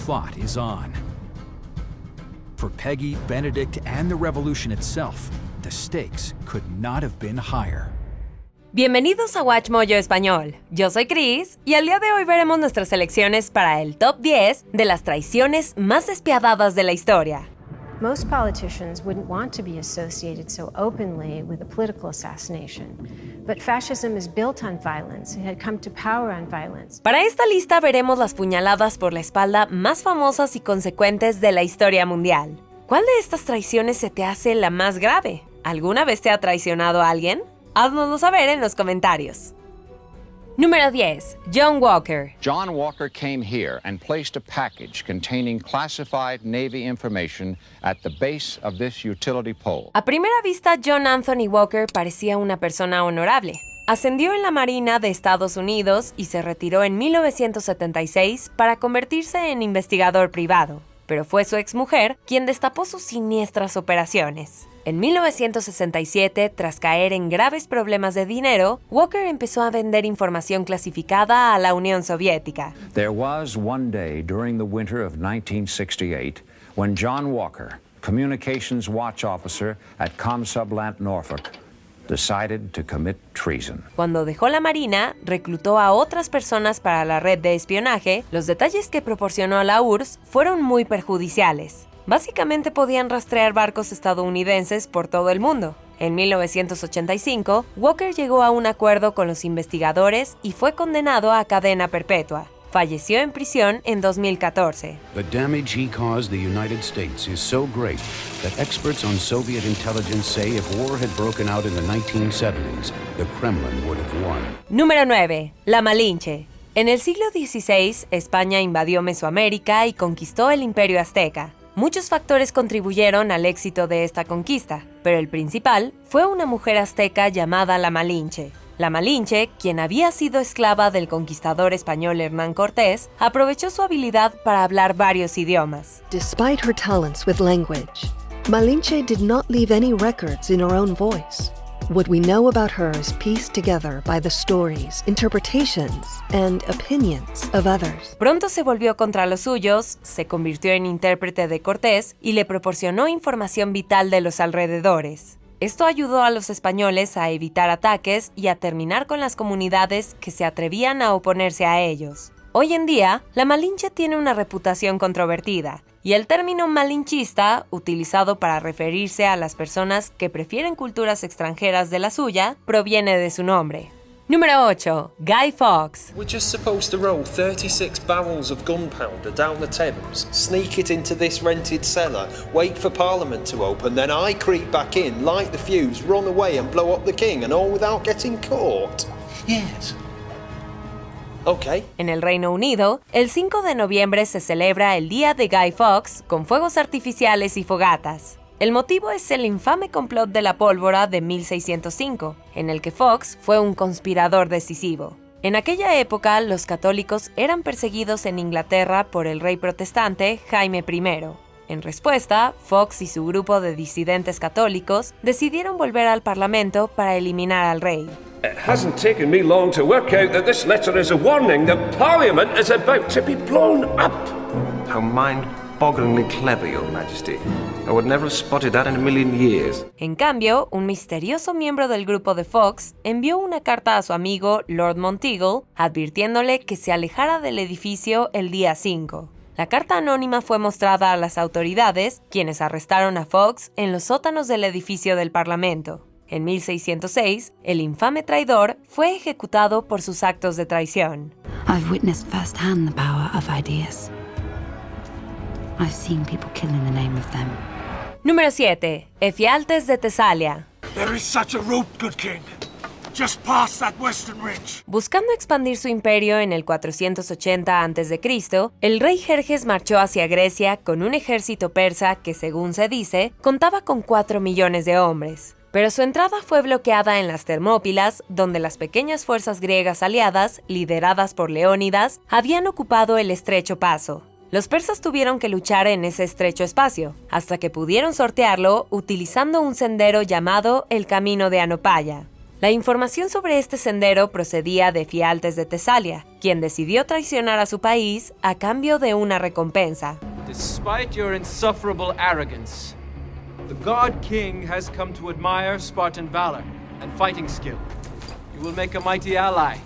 plot is on. For Peggy, Benedict, and the revolution itself, the stakes could not have been higher. Bienvenidos a Watch Mojo Español. Yo soy Chris y el día de hoy veremos nuestras selecciones para el top 10 de las traiciones más despiadadas de la historia. Most politicians wouldn't want to be associated so openly with a political assassination, but fascism is built on violence. It had come to power on violence. Para esta lista veremos las puñaladas por la espalda más famosas y consecuentes de la historia mundial. ¿Cuál de estas traiciones se te hace la más grave? ¿Alguna vez te ha traicionado a alguien? Haznoslo saber en los comentarios. Número 10. John Walker. John Walker came here and placed a package containing classified Navy information at the base of this utility pole. A primera vista, John Anthony Walker parecía una persona honorable. Ascendió en la Marina de Estados Unidos y se retiró en 1976 para convertirse en investigador privado, pero fue su exmujer quien destapó sus siniestras operaciones. En 1967, tras caer en graves problemas de dinero, Walker empezó a vender información clasificada a la Unión Soviética. There was one day during the winter of 1968 when John Walker, Communications Watch Officer at Comsublant Norfolk, decided to commit treason. Cuando dejó la Marina, reclutó a otras personas para la red de espionaje. Los detalles que proporcionó la URSS fueron muy perjudiciales. Básicamente podían rastrear barcos estadounidenses por todo el mundo. En 1985, Walker llegó a un acuerdo con los investigadores y fue condenado a cadena perpetua. Falleció en prisión en 2014. The damage he caused the United States is so great that experts on Soviet intelligence say if war had broken out in the 1970s, the Kremlin would have won. Número 9. La Malinche. En el siglo XVI, España invadió Mesoamérica y conquistó el Imperio Azteca. Muchos factores contribuyeron al éxito de esta conquista, pero el principal fue una mujer azteca llamada la Malinche. La Malinche, quien había sido esclava del conquistador español Hernán Cortés, aprovechó su habilidad para hablar varios idiomas. Despite her talents with language, Malinche did not leave any records in her own voice. What we know about her is pieced together by the stories, interpretations, and opinions of others. Pronto se volvió contra los suyos, se convirtió en intérprete de Cortés y le proporcionó información vital de los alrededores. Esto ayudó a los españoles a evitar ataques y a terminar con las comunidades que se atrevían a oponerse a ellos. Hoy en día, la Malinche tiene una reputación controvertida, y el término malinchista, utilizado para referirse a las personas que prefieren culturas extranjeras de la suya, proviene de su nombre. Número 8. Guy Fawkes. We're just supposed to roll 36 barrels of gunpowder down the Thames, sneak it into this rented cellar, wait for Parliament to open, then I creep back in, light the fuse, run away and blow up the king, and all without getting caught? Yes. Okay. En el Reino Unido, el 5 de noviembre se celebra el Día de Guy Fawkes con fuegos artificiales y fogatas. El motivo es el infame complot de la pólvora de 1605, en el que Fawkes fue un conspirador decisivo. En aquella época, los católicos eran perseguidos en Inglaterra por el rey protestante Jaime I. En respuesta, Fawkes y su grupo de disidentes católicos decidieron volver al Parlamento para eliminar al rey. It hasn't taken me long to work out that this letter is a warning that Parliament is about to be blown up. How mind-bogglingly clever, Your Majesty. I would never have spotted that in a million years. En cambio, un misterioso miembro del grupo de Fawkes envió una carta a su amigo Lord Monteagle advirtiéndole que se alejara del edificio el día 5. La carta anónima fue mostrada a las autoridades, quienes arrestaron a Fawkes en los sótanos del edificio del Parlamento. En 1606, el infame traidor fue ejecutado por sus actos de traición. I've witnessed firsthand the power of ideas. I've seen people kill in the name of them. Número 7. Efialtes de Tesalia. There is such a route, good king. Just past that western ridge. Buscando expandir su imperio en el 480 a.C., el rey Jerjes marchó hacia Grecia con un ejército persa que, según se dice, contaba con 4 millones de hombres. Pero su entrada fue bloqueada en las Termópilas, donde las pequeñas fuerzas griegas aliadas, lideradas por Leónidas, habían ocupado el estrecho paso. Los persas tuvieron que luchar en ese estrecho espacio, hasta que pudieron sortearlo utilizando un sendero llamado el Camino de Anopaya. La información sobre este sendero procedía de Fialtes de Tesalia, quien decidió traicionar a su país a cambio de una recompensa. Despite your insufferable arrogance, the God King has come to admire Spartan valor and fighting skill. You will make a mighty ally.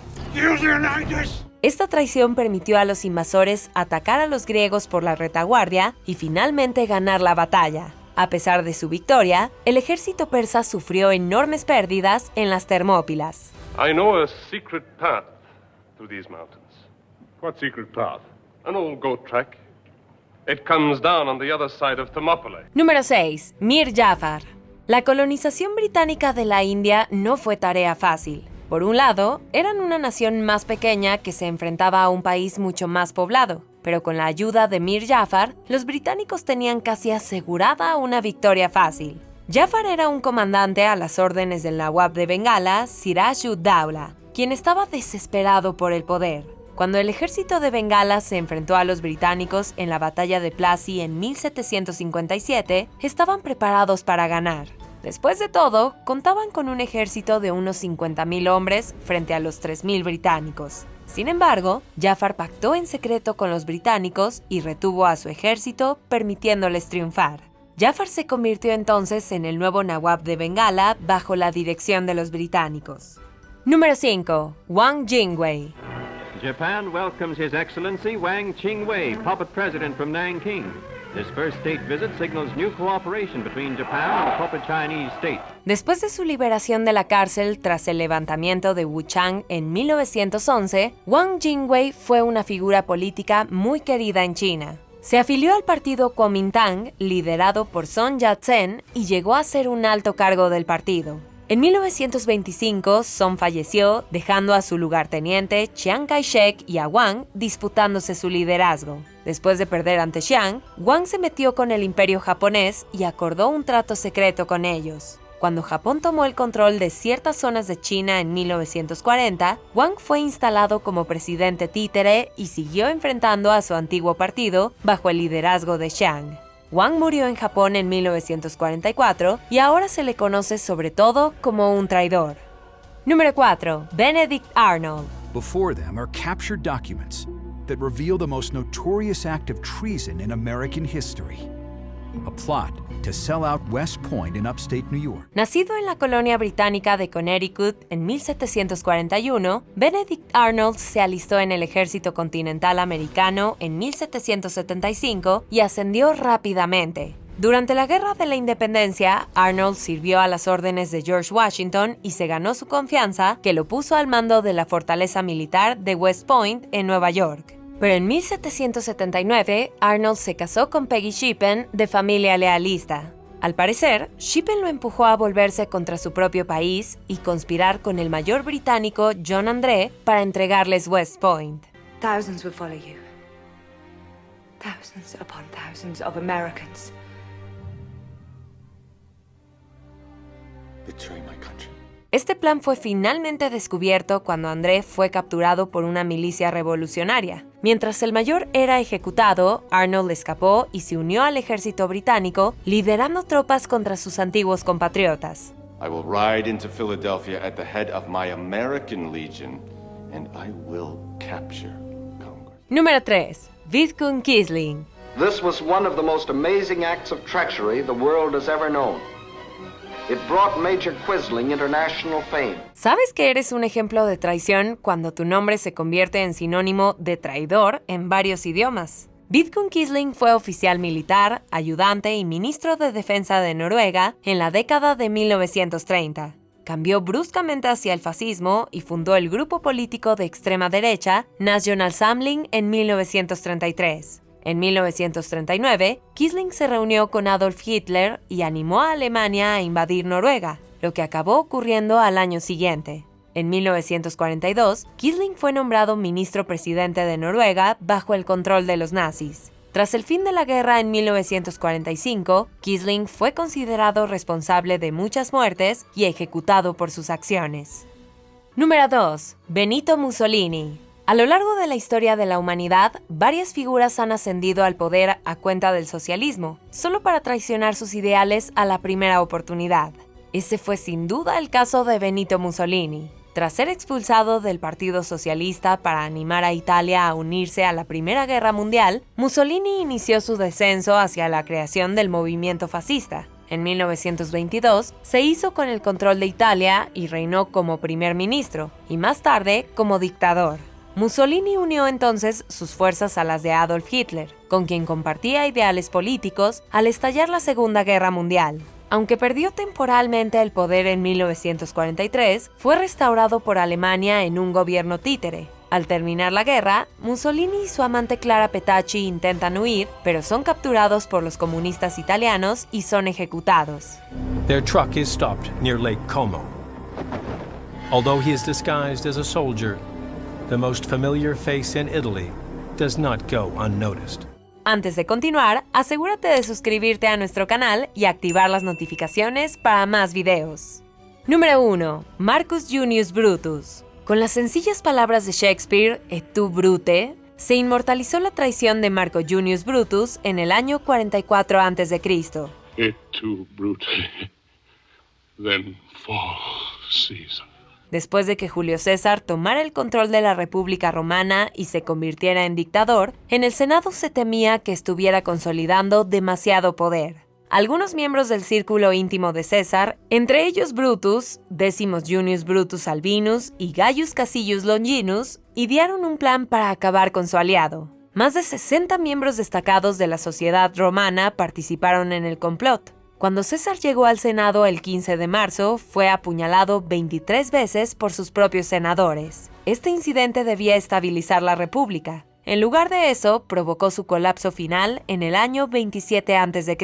Esta traición permitió a los invasores atacar a los griegos por la retaguardia y finalmente ganar la batalla. A pesar de su victoria, el ejército persa sufrió enormes pérdidas en las Termópilas. I know a secret path through these mountains. What secret path? An old goat track. It comes down on the other side of Thermopylae. Número 6. Mir Jafar. La colonización británica de la India no fue tarea fácil. Por un lado, eran una nación más pequeña que se enfrentaba a un país mucho más poblado, pero con la ayuda de Mir Jafar, los británicos tenían casi asegurada una victoria fácil. Jafar era un comandante a las órdenes del Nawab de Bengala, Siraj-ud-Dawla, quien estaba desesperado por el poder. Cuando el ejército de Bengala se enfrentó a los británicos en la batalla de Plassey en 1757, estaban preparados para ganar. Después de todo, contaban con un ejército de unos 50,000 hombres frente a los 3,000 británicos. Sin embargo, Jafar pactó en secreto con los británicos y retuvo a su ejército, permitiéndoles triunfar. Jafar se convirtió entonces en el nuevo Nawab de Bengala bajo la dirección de los británicos. Número 5. Wang Jingwei. Japan welcomes His Excellency Wang Jingwei, puppet president from Nanking. This first state visit signals new cooperation between Japan and the puppet Chinese state. Después de su liberación de la cárcel tras el levantamiento de Wuchang en 1911, Wang Jingwei fue una figura política muy querida en China. Se afilió al partido Kuomintang, liderado por Sun Yat-sen, y llegó a ser un alto cargo del partido. En 1925, Sun falleció, dejando a su lugarteniente Chiang Kai-shek y a Wang disputándose su liderazgo. Después de perder ante Chiang, Wang se metió con el imperio japonés y acordó un trato secreto con ellos. Cuando Japón tomó el control de ciertas zonas de China en 1940, Wang fue instalado como presidente títere y siguió enfrentando a su antiguo partido bajo el liderazgo de Chiang. Wang murió en Japón en 1944 y ahora se le conoce sobre todo como un traidor. Número 4. Benedict Arnold. Before them are captured documents that reveal the most notorious act of treason in American history. A plot to sell out West Point in upstate New York. Nacido en la colonia británica de Connecticut en 1741, Benedict Arnold se alistó en el ejército continental americano en 1775 y ascendió rápidamente. Durante la Guerra de la Independencia, Arnold sirvió a las órdenes de George Washington y se ganó su confianza, que lo puso al mando de la fortaleza militar de West Point en Nueva York. Pero en 1779, Arnold se casó con Peggy Shippen, de familia lealista. Al parecer, Shippen lo empujó a volverse contra su propio país y conspirar con el mayor británico John André para entregarles West Point. Thousands will follow you. Thousands upon thousands of Americans. Betray my country. Este plan fue finalmente descubierto cuando André fue capturado por una milicia revolucionaria. Mientras el mayor era ejecutado, Arnold escapó y se unió al ejército británico, liderando tropas contra sus antiguos compatriotas. I will ride into Philadelphia at the head of my American Legion, and I will capture Congress. Número 3. Vidkun Quisling. This was one of the most amazing acts of treachery the world has ever known. It brought Major Quisling international fame. ¿Sabes que eres un ejemplo de traición cuando tu nombre se convierte en sinónimo de traidor en varios idiomas? Vidkun Quisling fue oficial militar, ayudante y ministro de defensa de Noruega en la década de 1930. Cambió bruscamente hacia el fascismo y fundó el grupo político de extrema derecha National Samling en 1933. En 1939, Quisling se reunió con Adolf Hitler y animó a Alemania a invadir Noruega, lo que acabó ocurriendo al año siguiente. En 1942, Quisling fue nombrado ministro presidente de Noruega bajo el control de los nazis. Tras el fin de la guerra en 1945, Quisling fue considerado responsable de muchas muertes y ejecutado por sus acciones. Número 2. Benito Mussolini. A lo largo de la historia de la humanidad, varias figuras han ascendido al poder a cuenta del socialismo, solo para traicionar sus ideales a la primera oportunidad. Ese fue sin duda el caso de Benito Mussolini. Tras ser expulsado del Partido Socialista para animar a Italia a unirse a la Primera Guerra Mundial, Mussolini inició su descenso hacia la creación del movimiento fascista. En 1922 se hizo con el control de Italia y reinó como primer ministro, y más tarde como dictador. Mussolini unió entonces sus fuerzas a las de Adolf Hitler, con quien compartía ideales políticos al estallar la Segunda Guerra Mundial. Aunque perdió temporalmente el poder en 1943, fue restaurado por Alemania en un gobierno títere. Al terminar la guerra, Mussolini y su amante Clara Petacci intentan huir, pero son capturados por los comunistas italianos y son ejecutados. Their truck is stopped near Lake Como. Although he is disguised as a soldier, the most familiar face in Italy does not go unnoticed. Antes de continuar, asegúrate de suscribirte a nuestro canal y activar las notificaciones para más videos. Número 1. Marcus Junius Brutus. Con las sencillas palabras de Shakespeare, et tu Brute, se inmortalizó la traición de Marco Junius Brutus en el año 44 a.C. Et tu Brute, then fall Caesar. Después de que Julio César tomara el control de la República Romana y se convirtiera en dictador, en el Senado se temía que estuviera consolidando demasiado poder. Algunos miembros del círculo íntimo de César, entre ellos Brutus, Decimus Junius Brutus Albinus y Gaius Cassius Longinus, idearon un plan para acabar con su aliado. Más de 60 miembros destacados de la sociedad romana participaron en el complot. Cuando César llegó al Senado el 15 de marzo, fue apuñalado 23 veces por sus propios senadores. Este incidente debía estabilizar la República. En lugar de eso, provocó su colapso final en el año 27 a.C.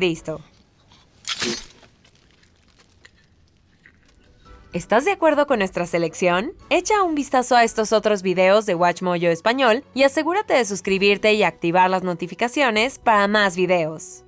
¿Estás de acuerdo con nuestra selección? Echa un vistazo a estos otros videos de WatchMojo Español y asegúrate de suscribirte y activar las notificaciones para más videos.